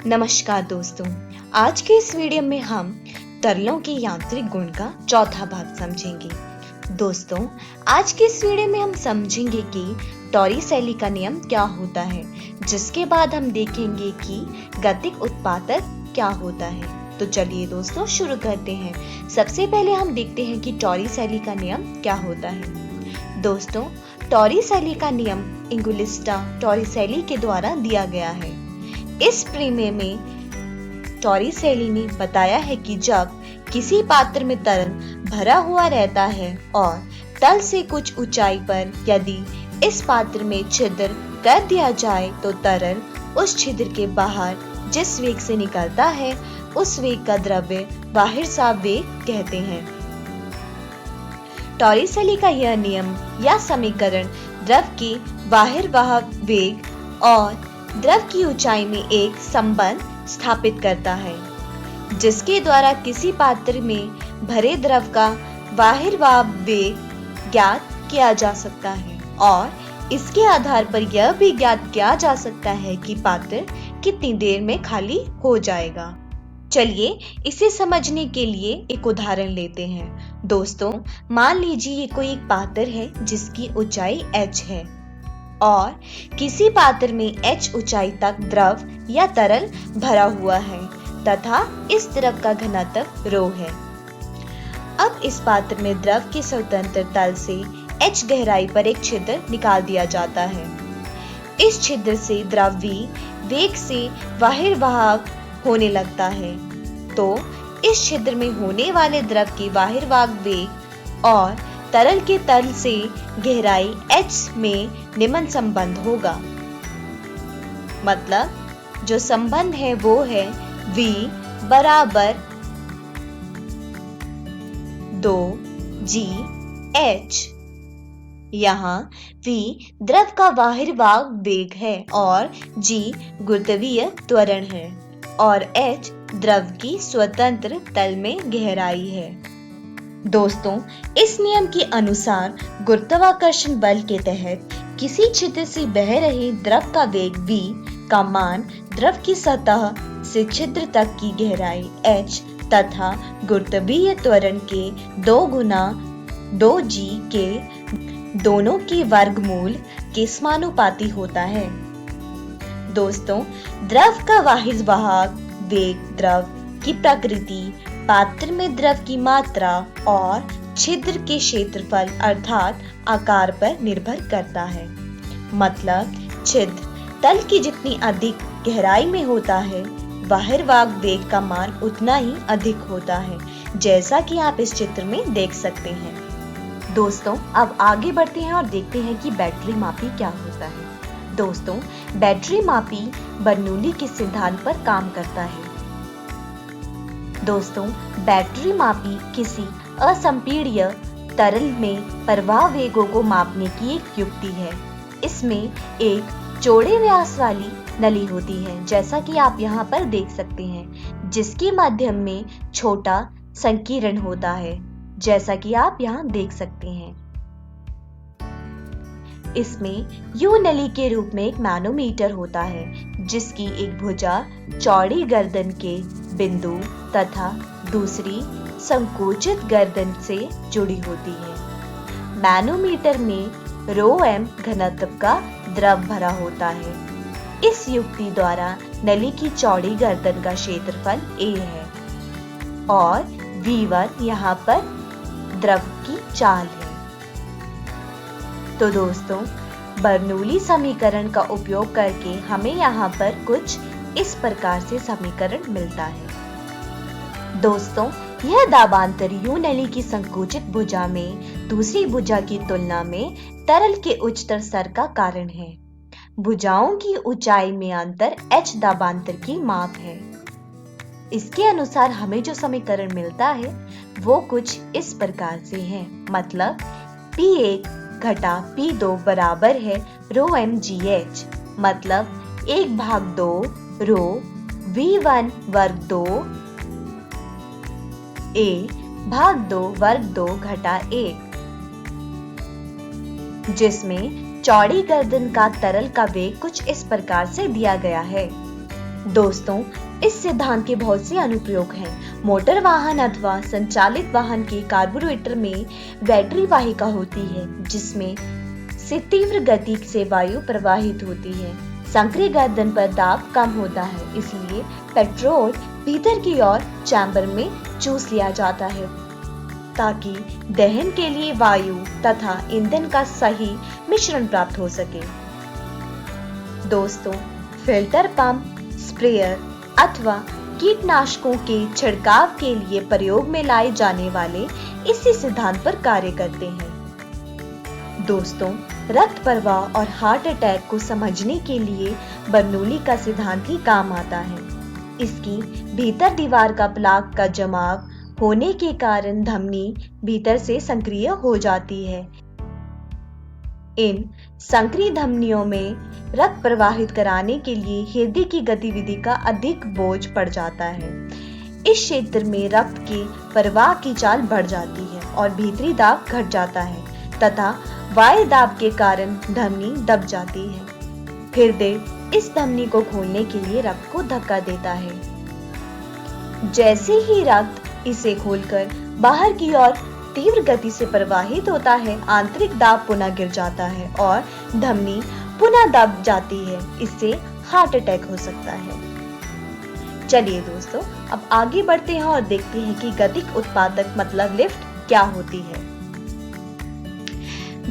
नमस्कार दोस्तों, आज के इस वीडियो में हम तरलों के यांत्रिक गुण का चौथा भाग समझेंगे। दोस्तों, आज के इस वीडियो में हम समझेंगे कि टॉरिसेली का नियम क्या होता है, जिसके बाद हम देखेंगे कि गतिक उत्पादक क्या होता है। तो चलिए दोस्तों शुरू करते हैं। सबसे पहले हम देखते हैं कि टॉरिसेली का नियम क्या होता है। दोस्तों, टॉरिसेली का नियम इंगुलिस्टा टॉरिसेली के द्वारा दिया गया है। इस प्रमेय में टॉरिसेली ने बताया है कि जब किसी पात्र में तरल भरा हुआ रहता है और तल से कुछ ऊंचाई पर यदि इस पात्र में छिद्र कर दिया जाए तो तरल उस छिद्र के बाहर जिस वेग से निकलता है उस वेग का द्रव्य बाहिर्साव वेग कहते हैं। टॉरिसेली का यह नियम या समीकरण द्रव के बाहिर्वाह वेग और द्रव की ऊंचाई में एक संबंध स्थापित करता है, जिसके द्वारा किसी पात्र में भरे द्रव का बाहिर्वाह वेग ज्ञात किया जा सकता है और इसके आधार पर यह भी ज्ञात किया जा सकता है कि पात्र कितनी देर में खाली हो जाएगा। चलिए इसे समझने के लिए एक उदाहरण लेते हैं। दोस्तों, मान लीजिए ये कोई एक पात्र है जिसकी ऊंचाई h है और किसी पात्र में h ऊंचाई तक द्रव या तरल भरा हुआ है तथा इस द्रव का घनत्व ρ है। अब इस पात्र में द्रव के स्वतंत्र तल से h गहराई पर एक छिद्र निकाल दिया जाता है। इस छिद्र से द्रव v वेग से बाहिर्वाह होने लगता है, तो इस छिद्र में होने वाले द्रव के बाहिर्वाह वेग और तरल के तल से गहराई h में निम्न संबंध होगा। मतलब जो संबंध है वो है v बराबर 2gh। यहाँ v द्रव का बाहिर्वाह वेग है और g गुरुत्वीय त्वरण है और h द्रव की स्वतंत्र तल में गहराई है। दोस्तों, इस नियम के अनुसार गुरुत्वाकर्षण बल के तहत किसी छिद्र से बह रहे द्रव का वेग v का मान द्रव की सतह से छिद्र तक की गहराई h तथा गुरुत्वीय त्वरण के 2 गुना 2g के दोनों के वर्गमूल के समानुपाती होता है। दोस्तों, द्रव का बाहिर्वाह वेग द्रव की प्रकृति, पात्र में द्रव की मात्रा और छिद्र के क्षेत्रफल अर्थात आकार पर निर्भर करता है। मतलब छिद्र तल की जितनी अधिक गहराई में होता है बाहिर्वाह वेग का मान उतना ही अधिक होता है, जैसा कि आप इस चित्र में देख सकते हैं। दोस्तों, अब आगे बढ़ते हैं और देखते हैं कि बैटरी मापी क्या होता है। दोस्तों, बैटरी मापी बर्नौली के सिद्धांत पर काम करता है। दोस्तों, बैटरी मापी किसी असंपीड्य तरल में प्रवाह वेगों को मापने की एक युक्ति है। इसमें एक चौड़े व्यास वाली नली होती है, जैसा कि आप यहाँ पर देख सकते हैं, जिसके माध्यम में छोटा संकीर्ण होता है, जैसा कि आप यहाँ देख सकते हैं। इसमें यू नली के रूप में एक मैनोमीटर होता है, जिसकी एक भुजा चौड़ी गर्दन के बिंदु तथा दूसरी संकुचित गर्दन से जुड़ी होती है। मैनोमीटर में ρm घनत्व का द्रव भरा होता है। इस युक्ति द्वारा नली की चौड़ी गर्दन का क्षेत्रफल a है और v1 यहाँ पर द्रव की चाल है। तो दोस्तों, बर्नौली समीकरण का उपयोग करके हमें यहाँ पर कुछ इस प्रकार से समीकरण मिलता है। दोस्तों, यह दाबांतर यू नली की संकुचित भुजा में दूसरी भुजा की तुलना में तरल के उच्चतर स्तर का कारण है। भुजाओं की ऊंचाई में अंतर h दाबांतर की माप है। इसके अनुसार हमें जो समीकरण मिलता है वो कुछ इस प्रकार से है। मतलब P1 घटा P2 बराबर है ρmgh। मतलब 1/2 ρ v1 वर्ग 2 a भाग 2 वर्ग 2 घटा 1, जिसमें चौड़ी गर्दन का तरल का वेग कुछ इस प्रकार से दिया गया है। दोस्तों, इस सिद्धांत के बहुत से अनुप्रयोग हैं। मोटर वाहन अथवा संचालित वाहन के कार्बोरेटर में बैटरी वाहिका होती है, जिसमें से तीव्र गति से वायु प्रवाहित होती है। संक्रिय गर्दन पर दाब कम होता है, इसलिए पेट्रोल भीतर की ओर चैम्बर में चूस लिया जाता है ताकि दहन के लिए वायु तथा ईंधन का सही मिश्रण प्राप्त हो सके। दोस्तों, फिल्टर पंप, स्प्रेयर अथवा कीटनाशकों के छिड़काव के लिए प्रयोग में लाए जाने वाले इसी सिद्धांत पर कार्य करते हैं। दोस्तों, रक्त प्रवाह और हार्ट अटैक को समझने के लिए बर्नौली का सिद्धांत ही काम आता है। इसकी भीतर दीवार का प्लाक का जमाव होने के कारण धमनी भीतर से सक्रिय हो जाती है। इन सक्रिय धमनियों में रक्त प्रवाहित कराने के लिए हृदय की गतिविधि का अधिक बोझ पड़ जाता है। इस क्षेत्र में रक्त के प्रवाह की चाल बढ़ जाती है और भीतरी दाब घट जाता है तथा बाह्य दाब के कारण धमनी दब जाती है। हृदय इस धमनी को खोलने के लिए रक्त को धक्का देता है। जैसे ही रक्त इसे खोलकर बाहर की ओर तीव्र गति से प्रवाहित होता है, आंतरिक दाब पुनः गिर जाता है और धमनी पुनः दब जाती है। इससे हार्ट अटैक हो सकता है। चलिए दोस्तों, अब आगे बढ़ते हैं और देखते हैं कि गतिक उत्पादक मतलब लिफ्ट क्या होती है।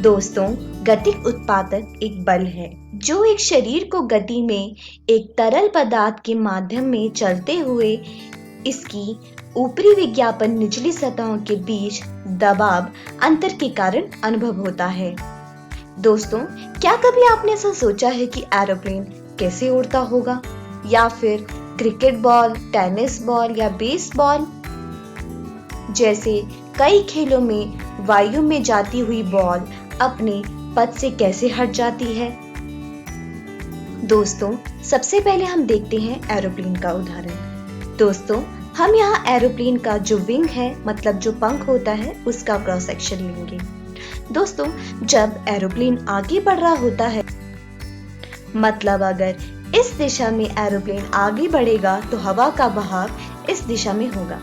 दोस्तों, गतिक उत्पादक एक बल है जो एक शरीर को गति में एक तरल पदार्थ के माध्यम में चलते हुए इसकी ऊपरी विज्ञापन निचली सतहों के बीच दबाव अंतर के कारण अनुभव होता है। दोस्तों, क्या कभी आपने ऐसा सोचा है कि एरोप्लेन कैसे उड़ता होगा, या फिर क्रिकेट बॉल, टेनिस बॉल या बेसबॉल जैसे कई खेलों में वायु में जाती हुई बॉल अपने पथ से कैसे हट जाती है? दोस्तों, सबसे पहले हम देखते हैं एरोप्लेन का उदाहरण। दोस्तों, हम यहाँ एरोप्लेन का जो विंग है, मतलब जो पंख होता है, उसका क्रॉस सेक्शन लेंगे। दोस्तों, जब एरोप्लेन आगे बढ़ रहा होता है, मतलब अगर इस दिशा में एरोप्लेन आगे बढ़ेगा तो हवा का बहाव इस दिशा में होगा।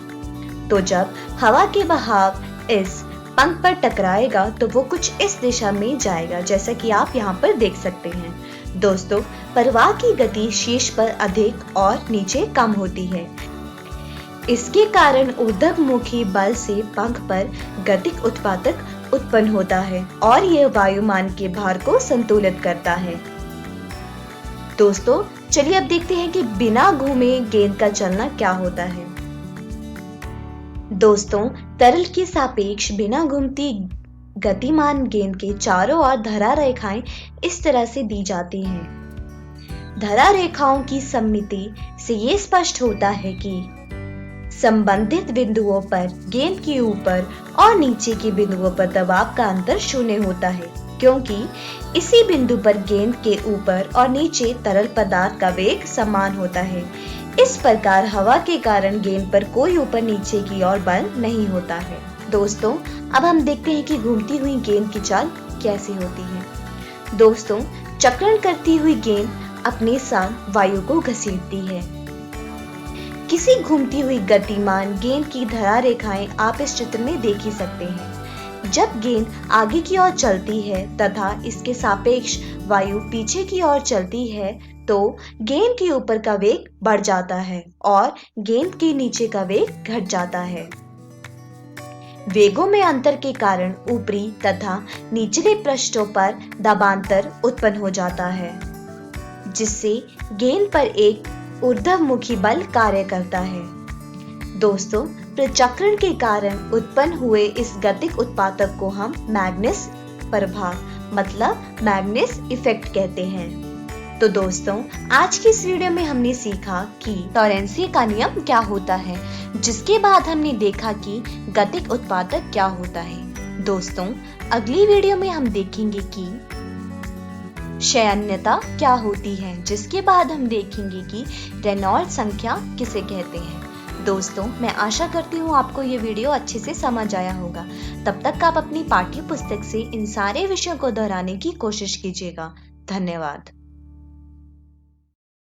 तो जब हवा के बहाव इस पंख पर टकराएगा तो वो कुछ इस दिशा में जाएगा, जैसा कि आप यहाँ पर देख सकते हैं। दोस्तों, प्रवाह की गति शीर्ष पर अधिक और नीचे कम होती है। इसके कारण ऊर्ध्वमुखी बल से पंख पर गतिक उत्पादक उत्पन्न होता है और यह वायुमान के भार को संतुलित करता है। दोस्तों, चलिए अब देखते हैं कि बिना घूमे गेंद का चलना क्या होता है। दोस्तों, तरल के सापेक्ष बिना घूमती गतिमान गेंद के चारों ओर धरा रेखाएं इस तरह से दी जाती हैं। धरा रेखाओं की सममिति से ये स्पष्ट होता है कि संबंधित बिंदुओं पर गेंद के ऊपर और नीचे के बिंदुओं पर दबाव का अंतर शून्य होता है, क्योंकि इसी बिंदु पर गेंद के ऊपर और नीचे तरल पदार्थ का वेग समान होता है। इस प्रकार हवा के कारण गेंद पर कोई ऊपर नीचे की ओर बल नहीं होता है। दोस्तों, अब हम देखते हैं कि घूमती हुई गेंद की चाल कैसी होती है। दोस्तों, चक्रण करती हुई गेंद अपने साथ वायु को घसीटती है। किसी घूमती हुई गतिमान गेंद की धरा रेखाएं आप इस चित्र में देख ही सकते हैं। जब गेंद आगे की ओर चलती है तथा इसके सापेक्ष वायु पीछे की ओर चलती है तो गेंद के ऊपर का वेग बढ़ जाता है और गेंद के नीचे का वेग घट जाता है। वेगों में अंतर के कारण ऊपरी तथा निचले पृष्ठों पर दबांतर उत्पन्न हो जाता है, जिससे गेंद पर एक ऊर्ध्वमुखी बल कार्य करता है। दोस्तों, प्रचक्रण के कारण उत्पन्न हुए इस गतिक उत्पादक को हम मैग्निस प्रभाव मतलब मैग्निस इफेक्ट कहते हैं। तो दोस्तों, आज की इस वीडियो में हमने सीखा कि लॉरेंत्ज़ का नियम क्या होता है, जिसके बाद हमने देखा कि गतिक उत्पादक क्या होता है। दोस्तों, अगली वीडियो में हम देखेंगे कि शयनता क्या होती है, जिसके बाद हम देखेंगे कि रेनॉल्ड्स संख्या किसे कहते हैं। दोस्तों, मैं आशा करती हूँ आपको ये वीडियो अच्छे से समझ आया होगा। तब तक आप अपनी पाठ्य पुस्तक से इन सारे विषयों को दोहराने की कोशिश कीजिएगा। धन्यवाद।